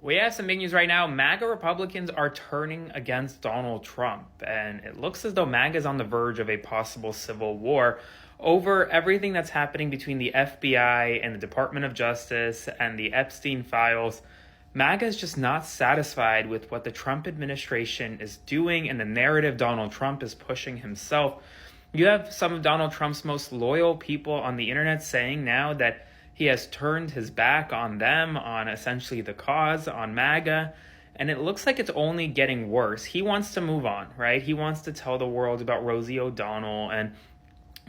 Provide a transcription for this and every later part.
We have some big news right now. MAGA Republicans are turning against Donald Trump, and it looks as though MAGA is on the verge of a possible civil war over everything that's happening between the FBI and the Department of Justice and the Epstein files. MAGA is just not satisfied with what the Trump administration is doing and the narrative Donald Trump is pushing himself. You have some of Donald Trump's most loyal people on the internet saying now that he has turned his back on them, on essentially the cause, on MAGA, and it looks like it's only getting worse. He wants to move on, right? He wants to tell the world about Rosie O'Donnell and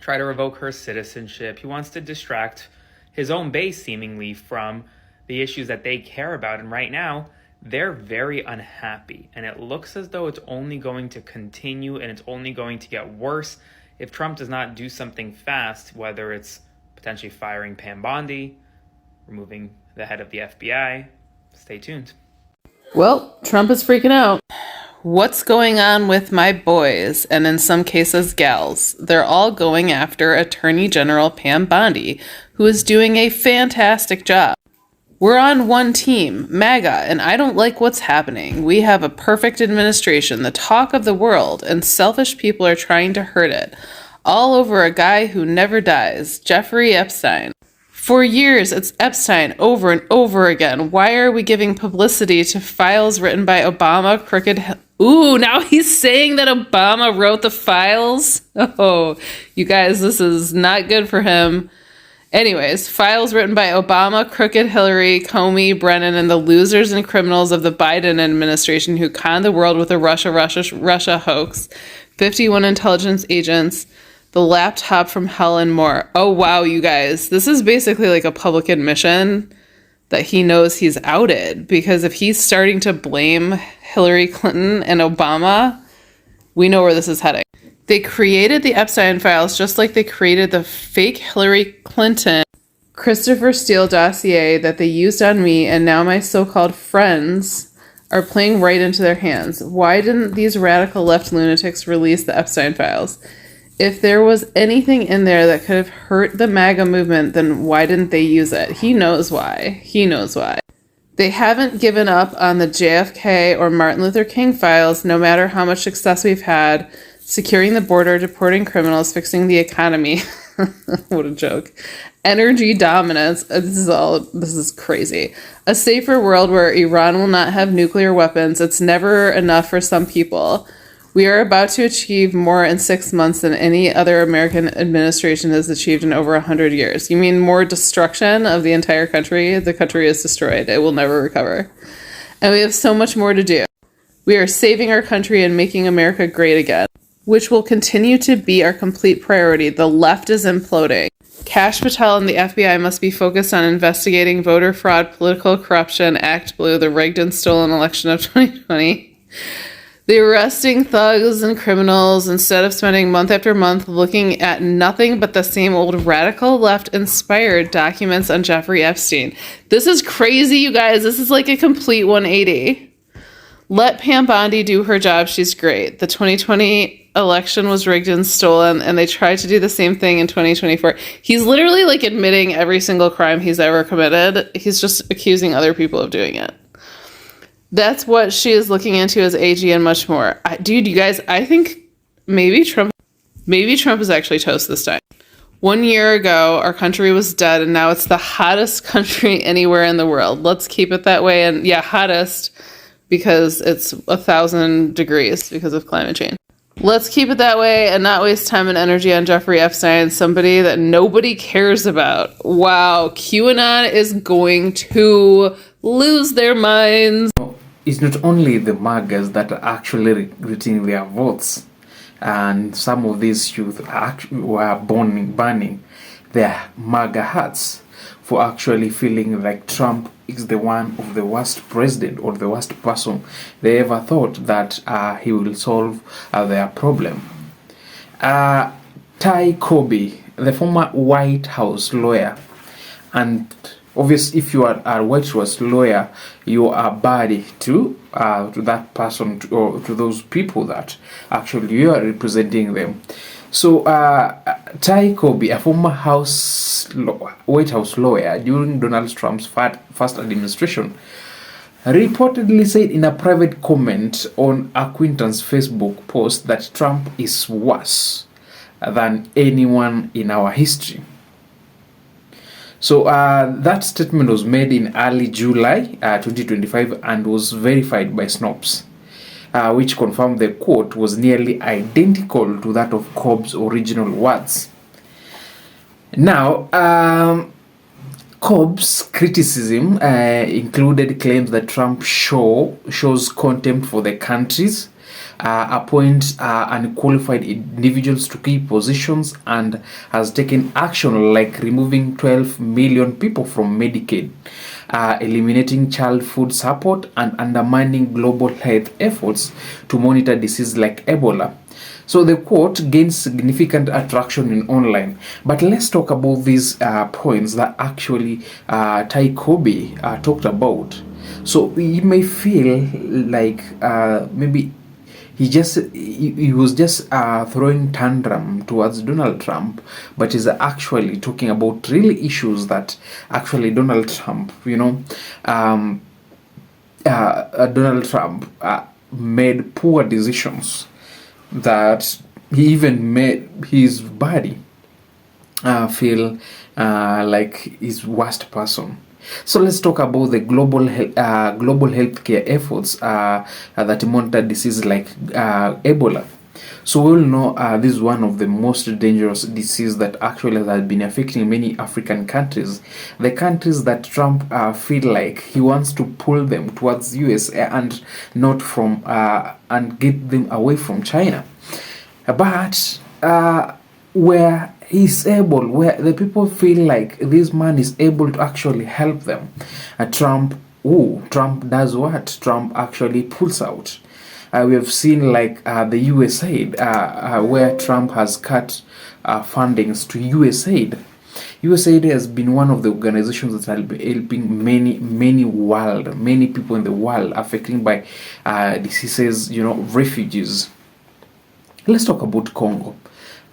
try to revoke her citizenship. He wants to distract his own base, seemingly, from the issues that they care about. And right now, they're very unhappy. And it looks as though it's only going to continue and it's only going to get worse if Trump does not do something fast, whether it's potentially firing Pam Bondi, removing the head of the FBI. Stay tuned. Well, Trump is freaking out. What's going on with my boys, and in some cases gals? They're all going after Attorney General Pam Bondi, who is doing a fantastic job. We're on one team, MAGA, and I don't like what's happening. We have a perfect administration, the talk of the world, and selfish people are trying to hurt it. All over a guy who never dies, Jeffrey Epstein. For years, it's Epstein over and over again. Why are we giving publicity to files written by Obama, Ooh, now he's saying that Obama wrote the files? Oh, you guys, this is not good for him. Anyways, files written by Obama, crooked Hillary, Comey, Brennan, and the losers and criminals of the Biden administration who conned the world with a Russia hoax, 51 intelligence agents, the laptop from hell, and more. Oh, wow, you guys. This is basically like a public admission that he knows he's outed, because if he's starting to blame Hillary Clinton and Obama, we know where this is heading. They created the Epstein files just like they created the fake Hillary Clinton Christopher Steele dossier that they used on me, and now my so-called friends are playing right into their hands. Why didn't these radical left lunatics release the Epstein files? If there was anything in there that could have hurt the MAGA movement, then why didn't they use it? He knows why. He knows why. They haven't given up on the JFK or Martin Luther King files, no matter how much success we've had, securing the border, deporting criminals, fixing the economy. What a joke. Energy dominance. This is crazy. A safer world where Iran will not have nuclear weapons. It's never enough for some people. We are about to achieve more in 6 months than any other American administration has achieved in over 100 years. You mean more destruction of the entire country? The country is destroyed. It will never recover. And we have so much more to do. We are saving our country and making America great again, which will continue to be our complete priority. The left is imploding. Kash Patel and the FBI must be focused on investigating voter fraud, political corruption, Act Blue, the rigged and stolen election of 2020. They're arresting thugs and criminals instead of spending month after month looking at nothing but the same old radical left-inspired documents on Jeffrey Epstein. This is crazy, you guys. This is like a complete 180. Let Pam Bondi do her job. She's great. The 2020 election was rigged and stolen, and they tried to do the same thing in 2024. He's literally like admitting every single crime he's ever committed. He's just accusing other people of doing it. That's what she is looking into as AG and much more. Dude, you guys, I think maybe Trump is actually toast this time. 1 year ago, our country was dead, and now it's the hottest country anywhere in the world. Let's keep it that way. And yeah, hottest because it's 1,000 degrees because of climate change. Let's keep it that way and not waste time and energy on Jeffrey Epstein, somebody that nobody cares about. Wow, QAnon is going to lose their minds. It's not only the MAGAs that are actually regretting their votes, and some of these youth were burning their MAGA hats for actually feeling like Trump is the one of the worst president or the worst person they ever thought that he will solve their problem. Ty Kobe, the former White House lawyer, and obviously, if you are a White House lawyer, you are buddy to that person or to those people that actually you are representing them. So, Ty Kobe, a former White House lawyer during Donald Trump's first administration, reportedly said in a private comment on acquaintance Facebook post that Trump is worse than anyone in our history. So that statement was made in early July 2025 and was verified by Snopes, which confirmed the quote was nearly identical to that of Cobb's original words. Now, Cobb's criticism included claims that Trump shows contempt for the countries, appoints unqualified individuals to key positions, and has taken action like removing 12 million people from Medicaid, eliminating child food support, and undermining global health efforts to monitor diseases like Ebola. So the quote gains significant attraction in online. But let's talk about these points that actually Ty Kobe talked about. So you may feel like maybe he was just throwing tantrum towards Donald Trump, but is actually talking about real issues that actually Donald Trump, Donald Trump made poor decisions that he even made his body feel like his worst person. So let's talk about the global healthcare efforts that monitor diseases like Ebola. So we all know this is one of the most dangerous diseases that actually has been affecting many African countries. The countries that Trump feel like he wants to pull them towards US and not from and get them away from China. But where he's able, where the people feel like this man is able to actually help them, Trump does what? Trump actually pulls out. We have seen like the USAID, where Trump has cut fundings to USAID. USAID has been one of the organizations that have been helping many people in the world affected by diseases, refugees. Let's talk about Congo.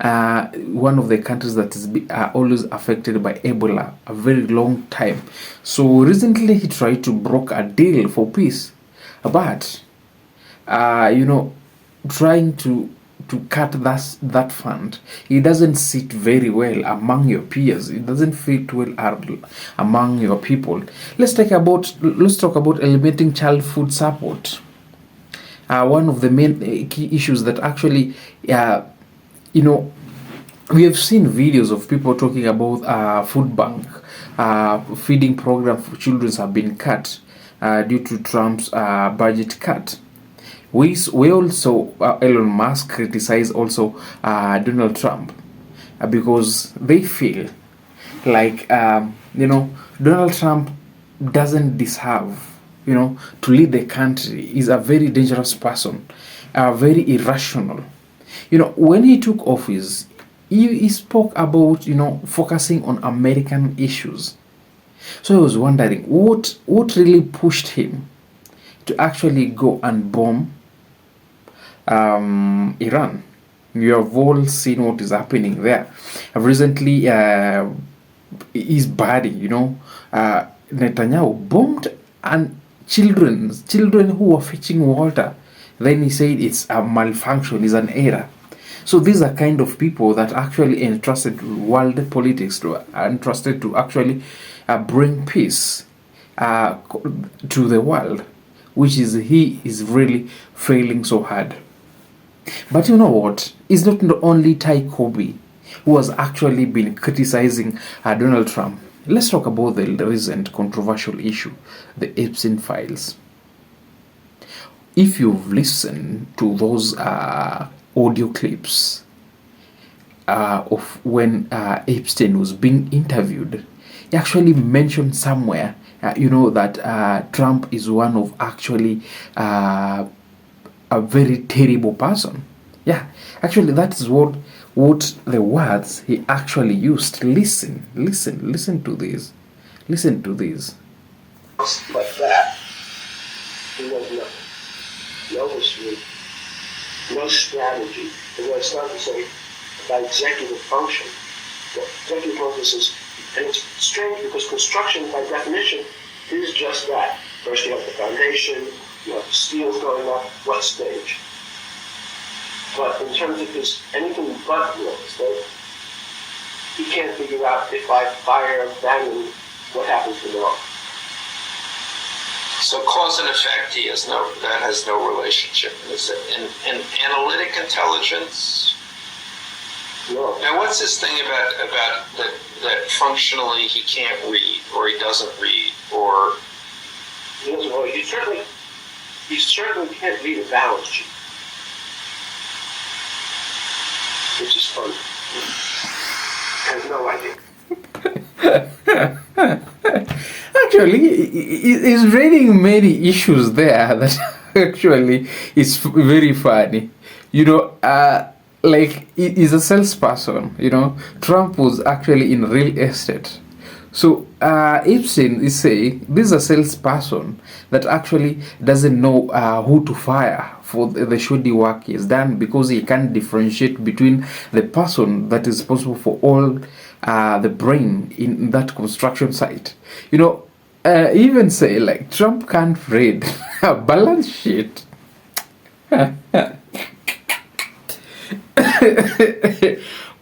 One of the countries that is always affected by Ebola a very long time. So recently he tried to broker a deal for peace, but trying to cut that fund, it doesn't sit very well among your peers. It doesn't fit well among your people. Let's talk about eliminating child food support. One of the main key issues that actually, we have seen videos of people talking about food bank, feeding program for children have been cut due to Trump's budget cut. We also, Elon Musk criticize also Donald Trump because they feel like, Donald Trump doesn't deserve, to lead the country. He's a very dangerous person, very irrational. When he took office, he spoke about, focusing on American issues. So I was wondering what really pushed him to actually go and bomb Iran. You have all seen what is happening there. Recently, his body, Netanyahu bombed and children who were fetching water. Then he said it's a malfunction, it's an error. So these are kind of people that actually entrusted to world politics, entrusted to actually bring peace to the world, which is he is really failing so hard. But you know what? It's not only Ty Kobe who has actually been criticizing Donald Trump. Let's talk about the recent controversial issue, the Epstein files. If you've listened to those audio clips of when Epstein was being interviewed, he actually mentioned somewhere, that Trump is one of actually a very terrible person. Yeah, actually, that is what the words he actually used. Listen to this. Listen to this. Like that, there was nothing. No history, no strategy. And what I started to say about executive function. The executive function is, and it's strange because construction, by definition, is just that. First you have the foundation, you have the steels going up, what stage? But in terms of his anything but real estate, he can't figure out if I fire Bannon, what happens tomorrow. So cause and effect, that has no relationship. Is it in analytic intelligence? No. Now, what's this thing about that functionally he can't read, or he doesn't read, or He doesn't know. He certainly can't read a balance sheet. Which is fun. Has no idea. Actually, he's raising many issues there that actually is very funny. You know, like he's a salesperson. You know, Trump was actually in real estate. So Epstein is saying this is a salesperson that actually doesn't know who to fire for the shoddy work he's done, because he can't differentiate between the person that is responsible for all the brain in that construction site. You know, even say like Trump can't read a balance sheet.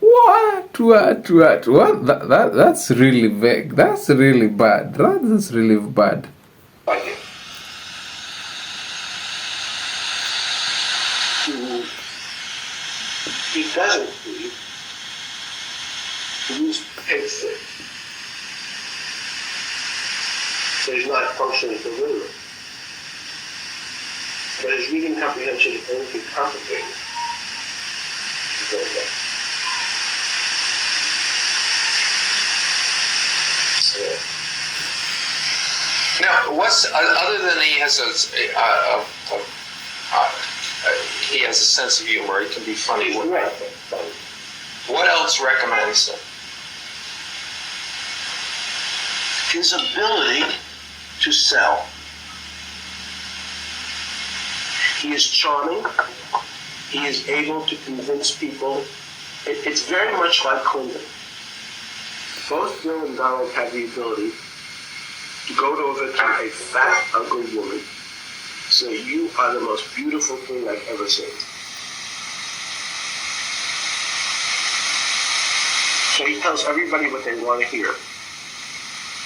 What? That's really vague. That's really bad. That's really bad. Idea. He doesn't read. He uses page six. So he's not functioning as a ruler. But his reading comprehension is anything complicated. He's very good. now what's other than he has he has a sense of humor. He can be funny. He's right. What else recommends him? His ability to sell. He is charming. He is able to convince people. It's very much like Clinton. Both Bill and Donald have the ability to go over to a fat, ugly woman, say, "You are the most beautiful thing I've ever seen." So he tells everybody what they want to hear.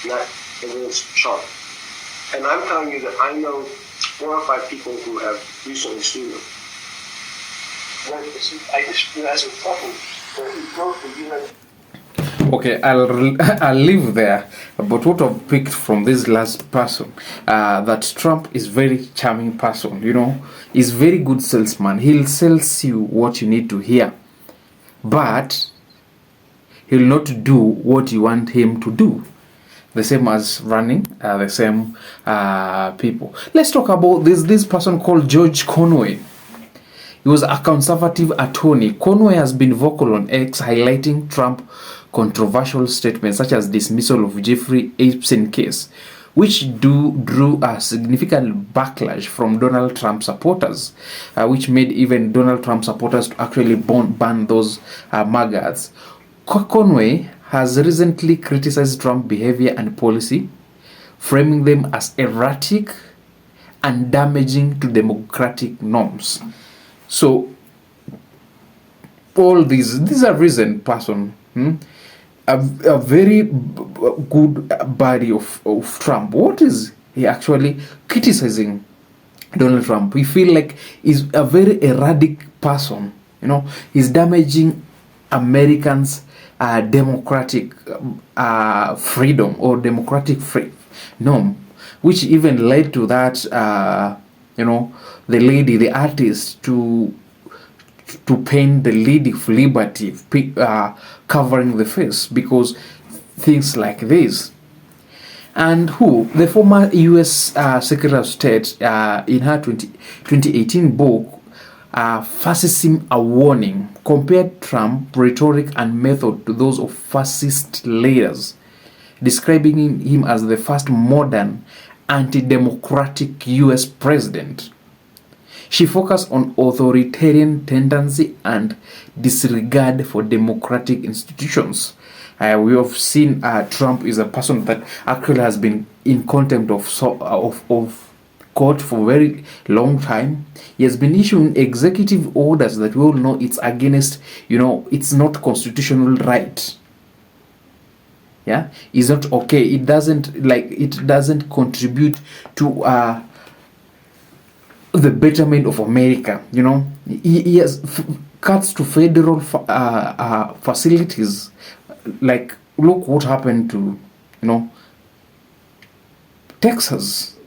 Not everyone's charming. And I'm telling you that I know 4 or 5 people who have recently seen him. I just realized we're talking. Okay, I'll leave there. But what I've picked from this last person, that Trump is very charming person. You know, he's very good salesman. He'll sell you what you need to hear, but he'll not do what you want him to do. The same as running, the same people. Let's talk about this person called George Conway. He was a conservative attorney. Conway has been vocal on X, highlighting Trump's controversial statements such as dismissal of Jeffrey Epstein case, which drew a significant backlash from Donald Trump supporters, which made even Donald Trump supporters to actually ban those MAGAs. Conway has recently criticized Trump's behavior and policy, framing them as erratic and damaging to democratic norms. So, all these are recent person, a very good body of Trump. What is he actually criticizing Donald Trump? We feel like he's a very erratic person. You know, he's damaging Americans' democratic freedom or democratic norm, which even led to that, the lady, the artist, to paint the Lady of Liberty, covering the face, because things like this. And the former U.S. Secretary of State, in her 2018 book, Fascism, a Warning, compared Trump rhetoric and method to those of fascist leaders, describing him as the first modern anti-democratic U.S. president. She focused on authoritarian tendency and disregard for democratic institutions, We have seen Trump is a person that actually has been in contempt of court for a very long time. He has been issuing executive orders that we all know it's against, it's not constitutional right. Yeah, it's not okay. It doesn't contribute to the betterment of America. He has cuts to federal facilities. Like, look what happened to Texas.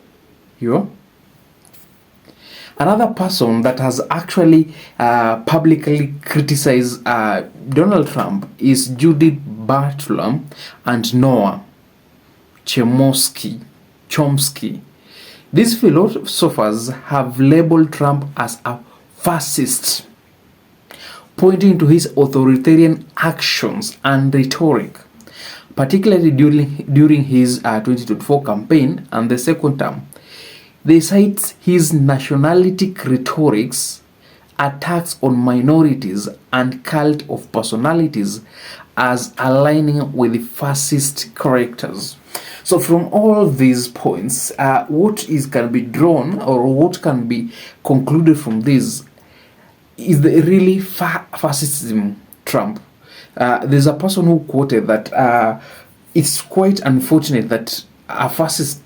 Another person that has actually publicly criticized Donald Trump is Judith Butler and Noah Chomsky. These philosophers have labeled Trump as a fascist, pointing to his authoritarian actions and rhetoric, particularly during his 2024 campaign and the second term. They cite his nationalistic rhetorics, attacks on minorities, and cult of personalities as aligning with fascist characters. So from all these points, what can be drawn or what can be concluded from this is the really fascism Trump. There's a person who quoted that it's quite unfortunate that a fascist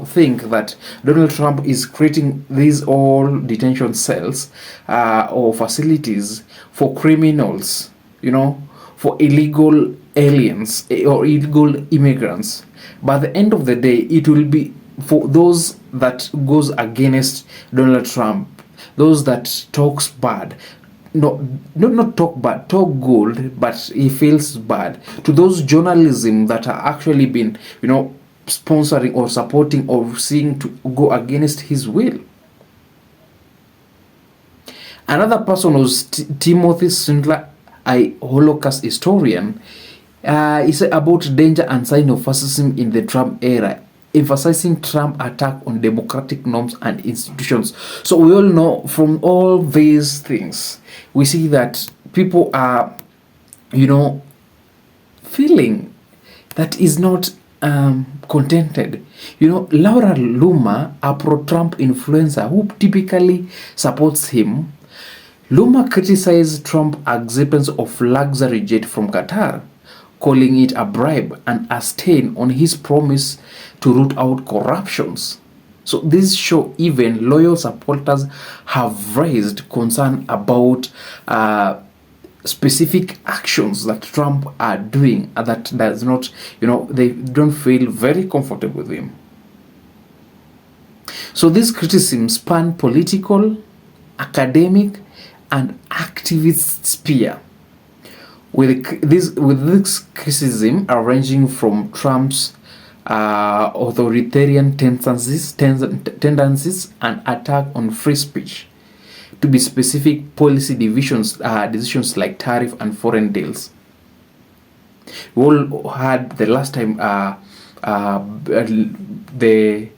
think that Donald Trump is creating these all detention cells or facilities for criminals, for illegal aliens or illegal immigrants. By the end of the day, it will be for those that goes against Donald Trump, those that talks bad. Not talk bad, talk good, but he feels bad. To those journalism that are actually been, sponsoring or supporting or seeing to go against his will. Another person was Timothy Snyder, a Holocaust historian. He said about danger and sign of fascism in the Trump era, emphasizing Trump attack on democratic norms and institutions. So we all know from all these things, we see that people are, feeling that is not contented. Laura Loomer, a pro-Trump influencer who typically supports him, Loomer criticized Trump's acceptance of luxury jet from Qatar, calling it a bribe and a stain on his promise to root out corruptions. So this show even loyal supporters have raised concern about specific actions that Trump are doing that does not, they don't feel very comfortable with him. So this criticism span political, academic, and activist sphere. With this criticism ranging from Trump's authoritarian tendencies and attack on free speech, to be specific policy decisions like tariff and foreign deals. We all had the last time the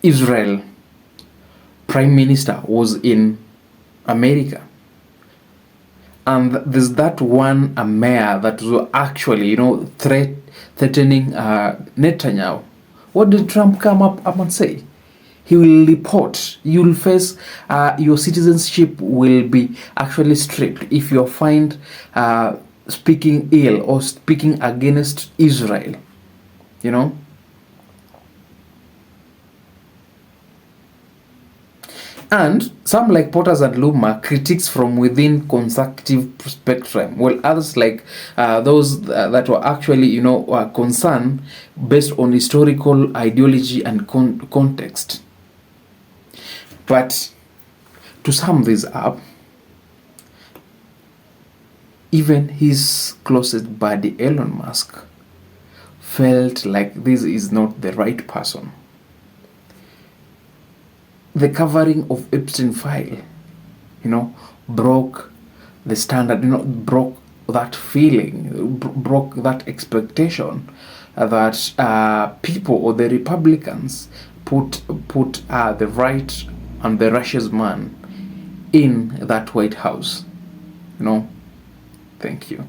Israel Prime Minister was in America. And there's that one mayor that was actually, threatening Netanyahu. What did Trump come up and say? He will report. You will face, your citizenship will be actually stripped if you're found speaking ill or speaking against Israel. And some like Potters and Loomer critiques from within conservative spectrum, while others like those that were actually, were concerned based on historical ideology and context. But to sum this up, even his closest buddy Elon Musk felt like this is not the right person. The covering of Epstein file, broke the standard, broke that feeling, broke that expectation that people or the Republicans put the right and the righteous man in that White House, Thank you.